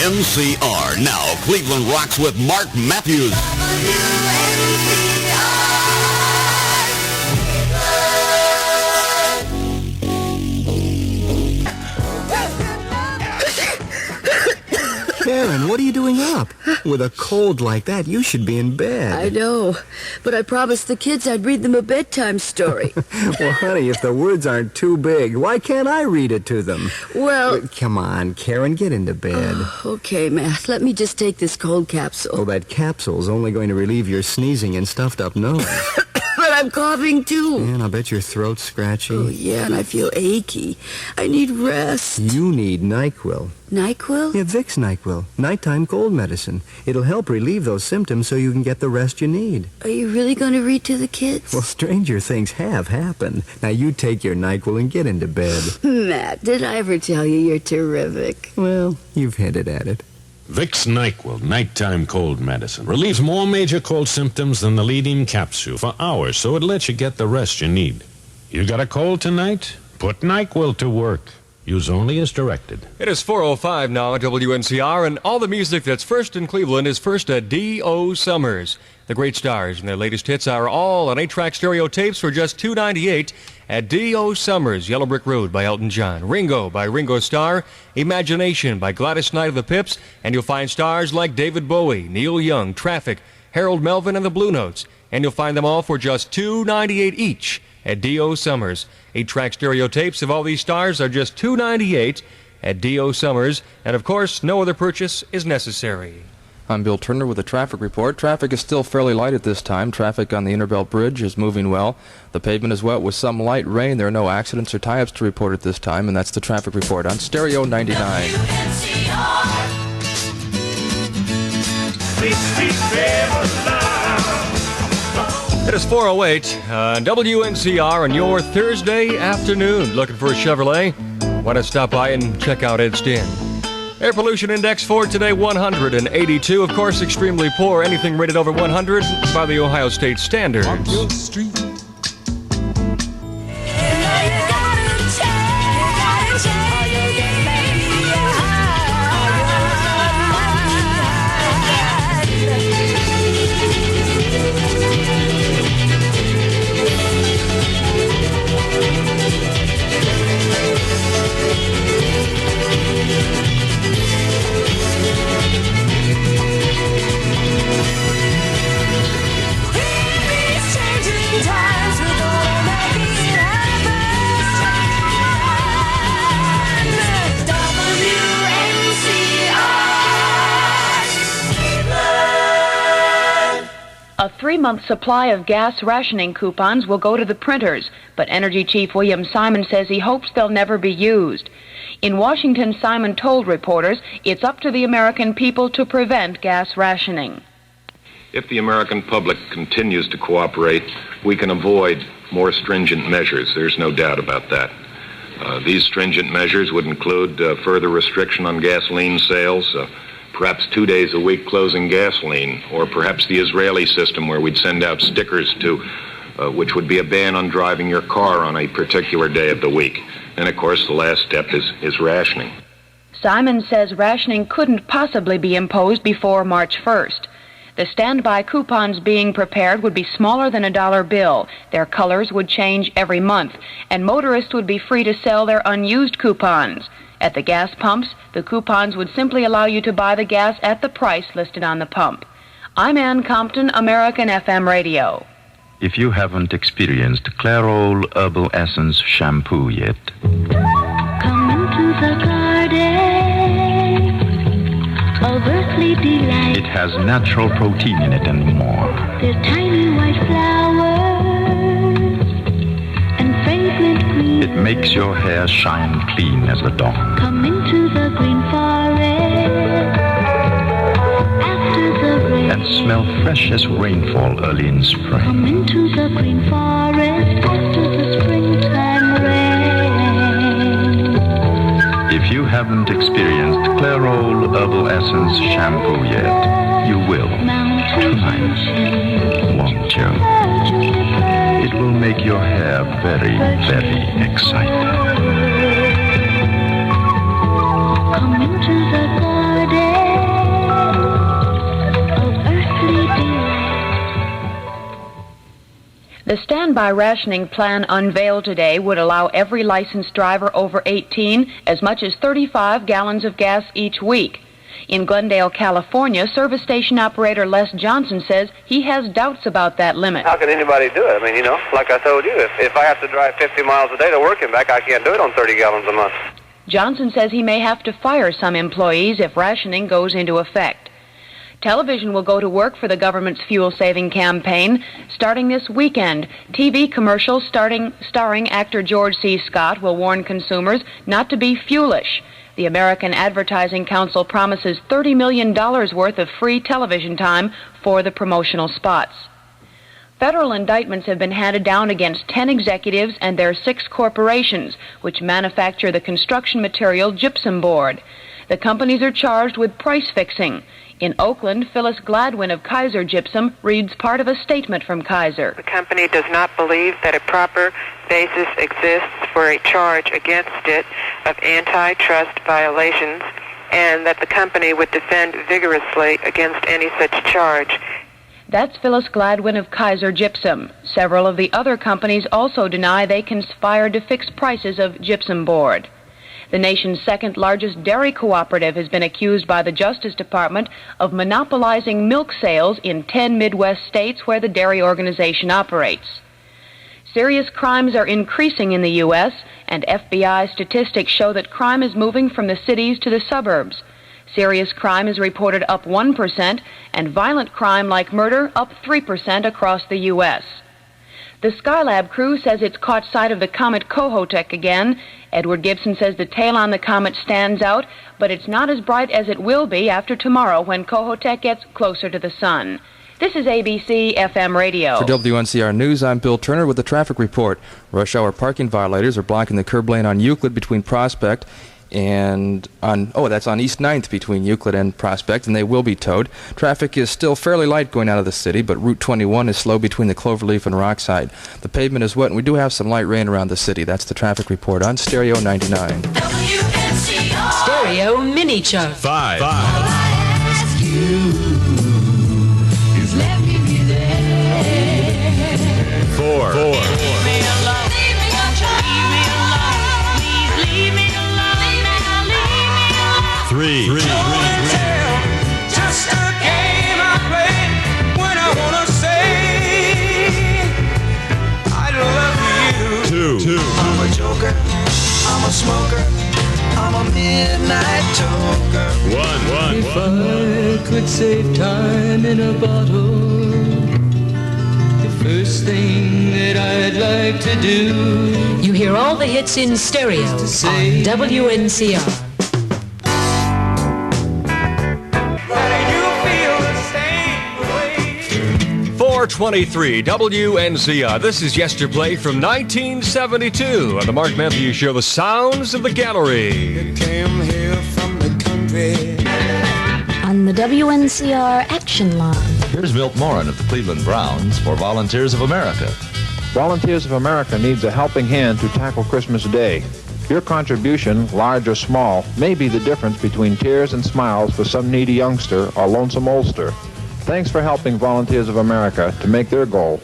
WNCR. Now, Cleveland rocks with Mark Matthews. Karen, what are you doing up? With a cold like that, you should be in bed. I know, but I promised the kids I'd read them a bedtime story. Well, honey, if the words aren't too big, why can't I read it to them? Well... Come on, Karen, get into bed. Okay, Matt, let me just take this cold capsule. Oh, that capsule's only going to relieve your sneezing and stuffed up nose. But I'm coughing, too. Yeah, and I'll bet your throat's scratchy. Oh, yeah, and I feel achy. I need rest. You need NyQuil. NyQuil? Yeah, Vicks NyQuil. Nighttime cold medicine. It'll help relieve those symptoms so you can get the rest you need. Are you really going to read to the kids? Well, stranger things have happened. Now, you take your NyQuil and get into bed. Matt, did I ever tell you you're terrific? Well, you've hinted at it. Vicks NyQuil, nighttime cold medicine. Relieves more major cold symptoms than the leading capsule for hours, so it lets you get the rest you need. You got a cold tonight? Put NyQuil to work. Use only as directed. It is 4:05 now at WNCR, and all the music that's first in Cleveland is first at D.O. Summers. The great stars and their latest hits are all on 8-track stereo tapes for just $2.98 at D.O. Summers, Yellow Brick Road by Elton John, Ringo by Ringo Starr, Imagination by Gladys Knight of the Pips, and you'll find stars like David Bowie, Neil Young, Traffic, Harold Melvin, and the Blue Notes. And you'll find them all for just $2.98 each at D.O. Summers. 8-track stereo tapes of all these stars are just $2.98 at D.O. Summers, and of course, no other purchase is necessary. I'm Bill Turner with a traffic report. Traffic is still fairly light at this time. Traffic on the Interbelt Bridge is moving well. The pavement is wet with some light rain. There are no accidents or tie-ups to report at this time, and that's the traffic report on Stereo 99. It is 4:08 on WNCR on your Thursday afternoon. Looking for a Chevrolet? Why not stop by and check out Ed Stinn? Air pollution index for today, 182. Of course, extremely poor. Anything rated over 100 by the Ohio State standards. A 3-month supply of gas rationing coupons will go to the printers, but Energy Chief William Simon says he hopes they'll never be used. In Washington, Simon told reporters it's up to the American people to prevent gas rationing. If the American public continues to cooperate, we can avoid more stringent measures. There's no doubt about that. These stringent measures would include further restriction on gasoline sales, perhaps 2 days a week closing gasoline, or perhaps the Israeli system where we'd send out stickers which would be a ban on driving your car on a particular day of the week. And of course, the last step is rationing. Simon says rationing couldn't possibly be imposed before March 1st. The standby coupons being prepared would be smaller than a dollar bill. Their colors would change every month, and motorists would be free to sell their unused coupons. At the gas pumps, the coupons would simply allow you to buy the gas at the price listed on the pump. I'm Ann Compton, American FM Radio. If you haven't experienced Clairol Herbal Essence Shampoo yet, come into the garden of earthly delight. It has natural protein in it and more. There's tiny white flowers and fragrant green. It makes your hair shine clean as the dawn. Come into the green forest after the rain. And smell fresh as rainfall early in spring. Come into the green forest after the springtime rain. If you haven't experienced Clairol Herbal Essence Shampoo yet, you will tonight, won't you? It will make your hair very, very excited. Come into the garden standby rationing plan unveiled today would allow every licensed driver over 18 as much as 35 gallons of gas each week. In Glendale, California, service station operator Les Johnson says he has doubts about that limit. How can anybody do it? I mean, like I told you, if I have to drive 50 miles a day to work and back, I can't do it on 30 gallons a month. Johnson says he may have to fire some employees if rationing goes into effect. Television will go to work for the government's fuel-saving campaign starting this weekend. TV commercials starring actor George C. Scott will warn consumers not to be fuelish. The American Advertising Council promises $30 million worth of free television time for the promotional spots. Federal indictments have been handed down against 10 executives and their 6 corporations, which manufacture the construction material gypsum board. The companies are charged with price fixing. In Oakland, Phyllis Gladwin of Kaiser Gypsum reads part of a statement from Kaiser. The company does not believe that a proper basis exists for a charge against it of antitrust violations, and that the company would defend vigorously against any such charge. That's Phyllis Gladwin of Kaiser Gypsum. Several of the other companies also deny they conspired to fix prices of gypsum board. The nation's second-largest dairy cooperative has been accused by the Justice Department of monopolizing milk sales in 10 Midwest states where the dairy organization operates. Serious crimes are increasing in the U.S., and FBI statistics show that crime is moving from the cities to the suburbs. Serious crime is reported up 1%, and violent crime like murder up 3% across the U.S. The Skylab crew says it's caught sight of the comet Kohoutek again. Edward Gibson says the tail on the comet stands out, but it's not as bright as it will be after tomorrow when Kohoutek gets closer to the sun. This is ABC FM Radio. For WNCR News, I'm Bill Turner with the traffic report. Rush hour parking violators are blocking the curb lane on Euclid between Prospect and that's on East 9th between Euclid and Prospect, and they will be towed. Traffic is still fairly light going out of the city, but Route 21 is slow between the Cloverleaf and Rockside. The pavement is wet, and we do have some light rain around the city. That's the traffic report on Stereo 99. WNCR. Stereo Mini Chart. 5. You've left me there. 4. Three. Just a game I play when I wanna say I love you. 2. I'm a joker, I'm a smoker, I'm a midnight toker. 1. If I could save time in a bottle, the first thing that I'd like to do. You hear all the hits in stereo on WNCR. 423 WNCR. This is Yesterplay from 1972 on the Mark Matthews Show, the sounds of the gallery. Came here from the country. On the WNCR Action Line. Here's Milt Morin of the Cleveland Browns for Volunteers of America. Volunteers of America needs a helping hand to tackle Christmas Day. Your contribution, large or small, may be the difference between tears and smiles for some needy youngster or lonesome oldster. Thanks for helping Volunteers of America to make their goal.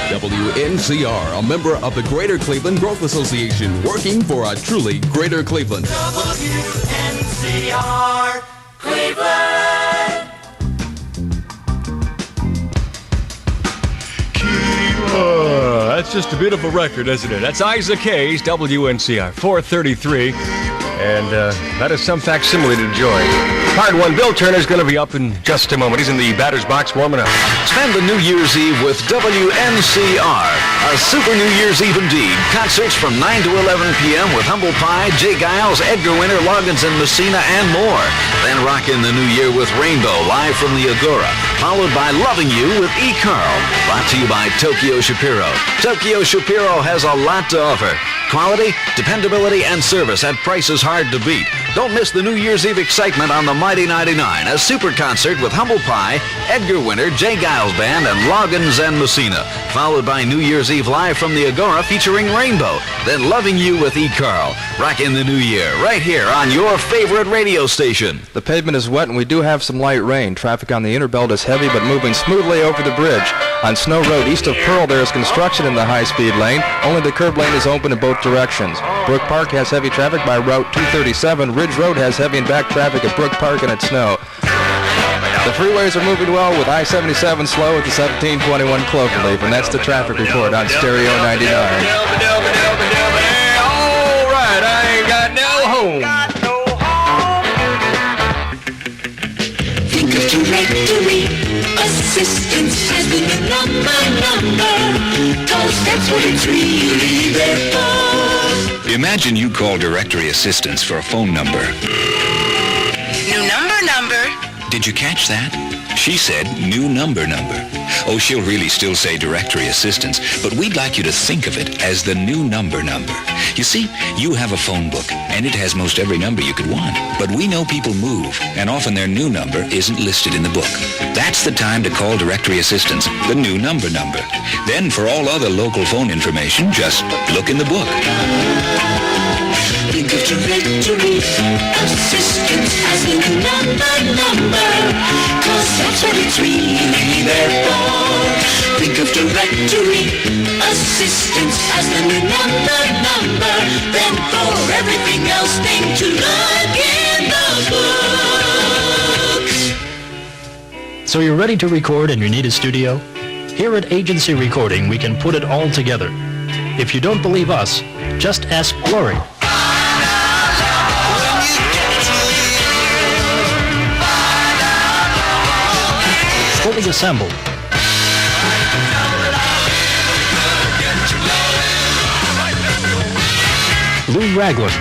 WNCR, a member of the Greater Cleveland Growth Association, working for a truly Greater Cleveland. WNCR Cleveland. That's just a beautiful record, isn't it? That's Isaac Hayes, WNCR, 433. And that is some facsimile to enjoy. Hard one. Bill Turner's going to be up in just a moment. He's in the batter's box warming up. Spend the New Year's Eve with WNCR. A super New Year's Eve indeed. Concerts from 9 to 11 p.m. with Humble Pie, Jay Giles, Edgar Winter, Loggins and Messina, and more. Then rock in the new year with Rainbow, live from the Agora. Followed by Loving You with E. Carl. Brought to you by Tokyo Shapiro. Tokyo Shapiro has a lot to offer. Quality, dependability, and service at prices hard to beat. Don't miss the New Year's Eve excitement on the Mighty 99, a super concert with Humble Pie, Edgar Winter, Jay Giles Band, and Loggins and Messina, followed by New Year's Eve live from the Agora featuring Rainbow, then Loving You with E. Carl. Rock in the new year, right here on your favorite radio station. The pavement is wet and we do have some light rain. Traffic on the inner belt is heavy but moving smoothly over the bridge. On Snow Road east of Pearl there is construction in the high-speed lane. Only the curb lane is open in both directions. Brook Park has heavy traffic by Route 237. Ridge Road has heavy and back traffic at Brook Park and at Snow. The freeways are moving well with I-77 slow at the 1721 Cloverleaf, and that's the traffic report on Stereo 99. All right, I ain't got no home. Think of directory assistance as the number, 'cause that's what it's really there for. Imagine you call directory assistance for a phone number. New number. Did you catch that? She said new number. Oh, she'll really still say directory assistance, but we'd like you to think of it as the new number. You see, you have a phone book, and it has most every number you could want. But we know people move, and often their new number isn't listed in the book. That's the time to call directory assistance, the new number. Then for all other local phone information, just look in the book. Think of directory assistance as the new number, 'cause that's what it's really there for. Think of directory assistance as the new number, then for everything else, think to look in the books. So you're ready to record and you need a studio? Here at Agency Recording, we can put it all together. If you don't believe us, just ask Glory. Fully assembled. Lou Raglan.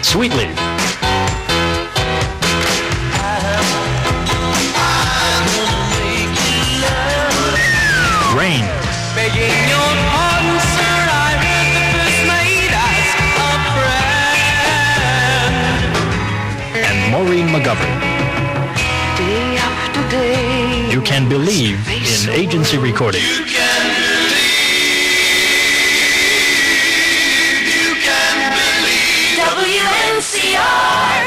Sweetly. Rain. Begging your pardon, sir, I heard the first mate ask a friend. And Maureen McGovern. Day after day. You can believe in agency recording. You can believe. WNCR.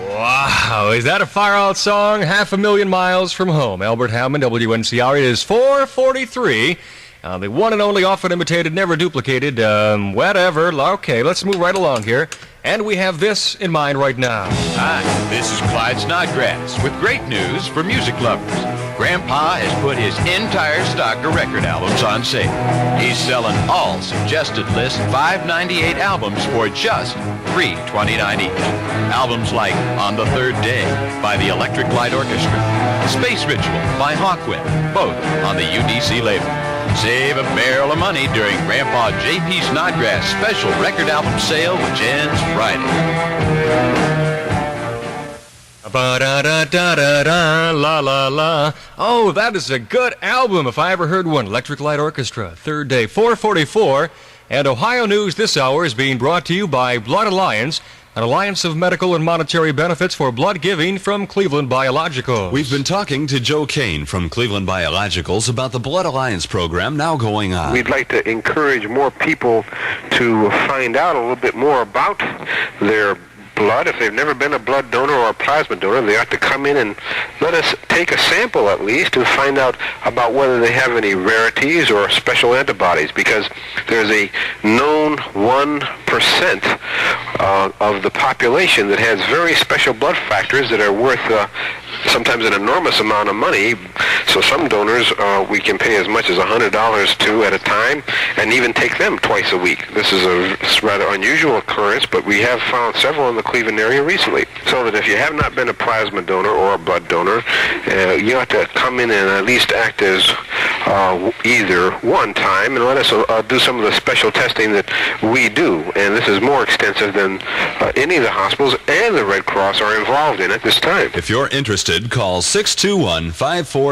Wow, is that a far-out song? 500,000 miles from home. Albert Hammond, WNCR. It is 4:43. The one and only, often imitated, never duplicated, whatever. Okay, let's move right along here. And we have this in mind right now. Hi, this is Clyde Snodgrass with great news for music lovers. Grandpa has put his entire stock of record albums on sale. He's selling all suggested list 598 albums for just $3.29 each. Albums like On the Third Day by the Electric Light Orchestra, Space Ritual by Hawkwind, both on the UDC label. Save a barrel of money during Grandpa J.P. Snodgrass' special record album sale, which ends Friday. Ba-da-da-da-da-da, la la la. Oh, that is a good album if I ever heard one. Electric Light Orchestra, Third Day, 4:44. And Ohio News this hour is being brought to you by Blood Alliance, an alliance of medical and monetary benefits for blood giving from Cleveland Biologicals. We've been talking to Joe Kane from Cleveland Biologicals about the Blood Alliance program now going on. We'd like to encourage more people to find out a little bit more about their blood. If they've never been a blood donor or a plasma donor, they ought to come in and let us take a sample at least to find out about whether they have any rarities or special antibodies, because there's a known 1% of the population that has very special blood factors that are worth sometimes an enormous amount of money. So some donors we can pay as much as $100 to at a time, and even take them twice a week. This is a rather unusual occurrence, but we have found several in the Cleveland area recently. So that if you have not been a plasma donor or a blood donor, you ought to come in and at least act as either one time and let us do some of the special testing that we do. And this is more extensive than any of the hospitals and the Red Cross are involved in at this time. If you're interested, call 621-54